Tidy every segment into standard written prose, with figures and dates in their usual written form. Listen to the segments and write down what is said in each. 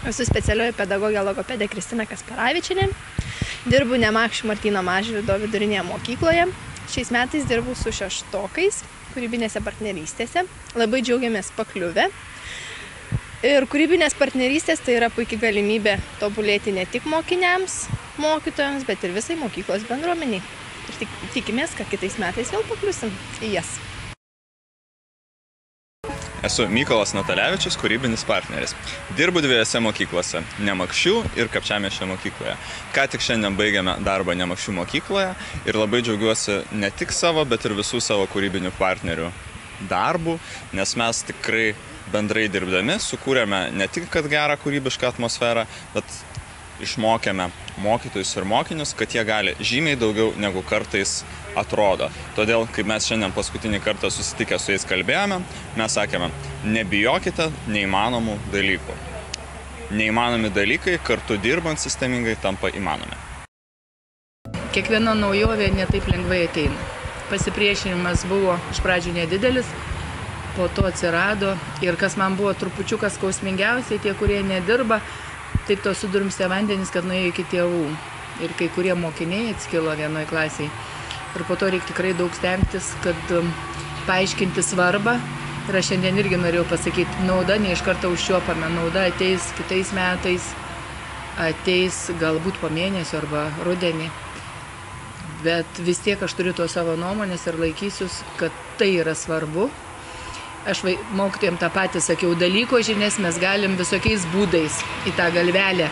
Esu specialioji pedagogė logopedė Kristina Kasparavičienė. Dirbu Nemakščių Martyno Mažvydo vidurinėje mokykloje. Šiais metais dirbu su šeštokais kūrybinėse partnerystėse. Labai džiaugiamės pakliuvę. Ir kūrybinės partnerystės tai yra puikia galimybė tobulėti ne tik mokiniams, mokytojams, bet ir visai mokyklos bendruomeniai. Ir tikimės, kad kitais metais vėl pakliusim į jas. Esu Mykolas Natalevičius, kūrybinis partneris. Dirbu dviejose mokyklose – Nemakščių ir Kapčiamiesčio mokykloje. Ką tik šiandien baigiame darbą Nemakščių mokykloje ir labai džiaugiuosi ne tik savo, bet ir visų savo kūrybinių partnerių darbų, nes mes tikrai bendrai dirbdami sukūrėme ne tik kad gerą kūrybišką atmosferą, bet išmokėme mokytojus ir mokinius, kad jie gali žymiai daugiau negu kartais atrodo. Todėl, kai mes šiandien paskutinį kartą susitikę su jais kalbėjome, mes sakėme, nebijokite neįmanomų dalykų. Neįmanomi dalykai kartu dirbant sistemingai tampa įmanomi. Kiekviena naujovė netaip lengvai ateina. Pasipriešinimas buvo iš pradžių nedidelis, po to atsirado ir kas man buvo trupučiukas skausmingiausiai, tie, kurie nedirba, taip to sudurmstė vandenis, kad nuėjo iki tėvų. Ir kai kurie mokiniai atskilo vienoj klasiai. Ir po to reikia tikrai daug stengtis, kad paaiškinti svarbą. Ir aš šiandien irgi norėjau pasakyti, nauda ne iš karto užčiuopame, nauda ateis kitais metais, ateis galbūt po mėnesio arba rudenį. Bet vis tiek aš turiu to savo nuomonės ir laikysius, kad tai yra svarbu. Aš mokytojams tą patį sakiau, dalyko žinias mes galim visokiais būdais į tą galvelę,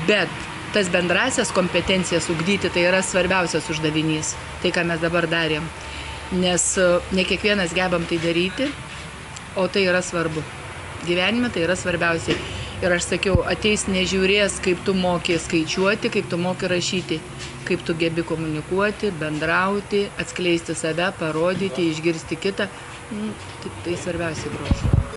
bet tas bendrasias kompetencijas ugdyti tai yra svarbiausias uždavinys, tai ką mes dabar darėm. Nes ne kiekvienas gebam tai daryti, o tai yra svarbu. Gyvenime tai yra svarbiausiai. Ir aš sakiau, ateis nežiūrės, kaip tu moki skaičiuoti, kaip tu moki rašyti, kaip tu gebi komunikuoti, bendrauti, atskleisti save, parodyti, išgirsti kitą. Tai svarbiausiai grožio.